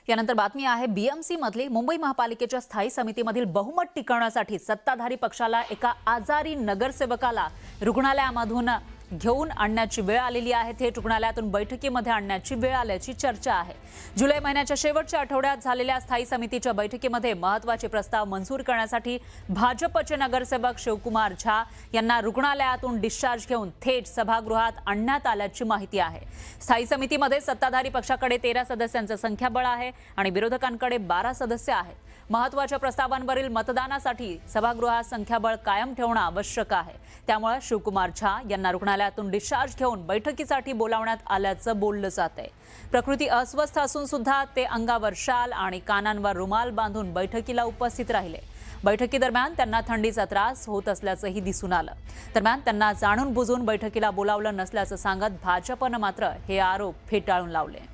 यानंतर बातमी आहे बीएमसी मधली मुंबई महापालिकेच्या स्थायी समितीमधील बहुमत टिकवण्यासाठी सत्ताधारी पक्षाला एका आजारी नगरसेवकाला रुग्णालयामधून घेऊन आणण्याची वेळ आलेली आहे। थेट रुग्णालयातून बैठकीमध्ये आणण्याची वेळ आल्याची चर्चा आहे। जुलै महिन्याच्या शेवटच्या आठवड्यात झालेल्या स्थायी समितीच्या बैठकीमध्ये महत्त्वाचे प्रस्ताव मंजूर करण्यासाठी भाजपचे नगरसेवक शिवकुमार झा यांना रुग्णालयातून डिस्चार्ज घेऊन थेट सभागृहात आणण्यात आल्याची माहिती आहे। स्थायी समितीमध्ये सत्ताधारी पक्षाकडे 13 सदस्यांचं संख्याबळ आहे आणि विरोधकांकडे 12 सदस्य आहेत। महत्त्वाच्या प्रस्तावांवरील मतदानासाठी सभागृहात संख्याबळ कायम ठेवणे आवश्यक आहे। त्यामुळे शिवकुमार झा यांना रुग्णालयातून डिस्चार्ज घेऊन बैठकीसाठी बोलावण्यात आल्याचं बोललं जातंय। प्रकृती अस्वस्थ असून सुद्धा ते अंगावर शाल आणि कानांवर रुमाल बांधून बैठकीला उपस्थित राहिले। बैठकीदरम्यान त्यांना थंडीचा त्रास होत असल्याचंही दिसून आलं। दरम्यान त्यांना जाणून बुजून बैठकीला बोलावलं नसल्याचं सांगत भाजपनं मात्र हे आरोप फेटाळून लावले।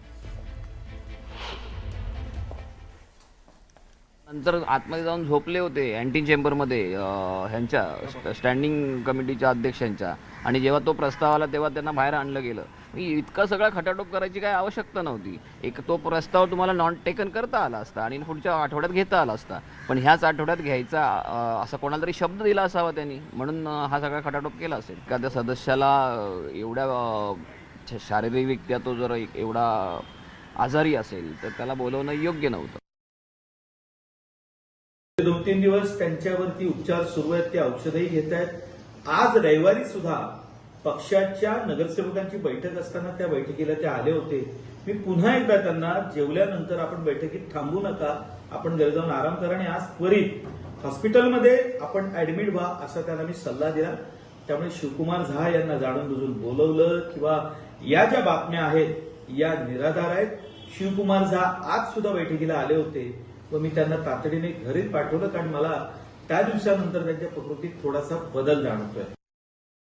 नंतर आतमध्ये जाऊन झोपले होते अँटी चेंबरमध्ये ह्यांच्या स्टँडिंग कमिटीच्या अध्यक्षांच्या, आणि जेव्हा तो प्रस्ताव आला तेव्हा त्यांना बाहेर आणलं गेलं। इतका सगळा खटाटोप करायची काय आवश्यकता नव्हती। एक तो प्रस्ताव तुम्हाला नॉन टेकन करता आला असता आणि पुढच्या आठवड्यात घेता आला असता, पण ह्याच आठवड्यात घ्यायचा असा कोणाला तरी शब्द दिला असावा त्यांनी, म्हणून हा सगळा खटाटोप केला असेल। एखाद्या सदस्याला एवढ्या शारीरिकरित्या तो जर एवढा आजारी असेल तर त्याला बोलवणं योग्य नव्हतं। 2-3 दिवस त्यांच्यावरती उपचार सुरू आहेत, ते औषधही घेत आहेत। आज रविवारी सुद्धा पक्षाच्या नगरसेवकांची बैठक असताना त्या बैठकीला ते आले होते। मी पुन्हा एकदा त्यांना जेवल्यानंतर आपण बैठकीत थांबू नका, आपण घरी जाऊन आराम करा आणि आज त्वरित हॉस्पिटलमध्ये आपण ऍडमिट व्हा असा त्यांना मी सल्ला दिला। त्यामुळे शिवकुमार झा यांना जाणून बुजून बोलवलं किंवा या ज्या बातम्या आहेत या निराधार आहेत। शिवकुमार झा आज सुद्धा बैठकीला आले होते व मी त्यांना तातडीने घरी पाठवलं, कारण मला त्या दिवसानंतर त्यांच्या प्रकृतीत थोडासा बदल जाणवतोय।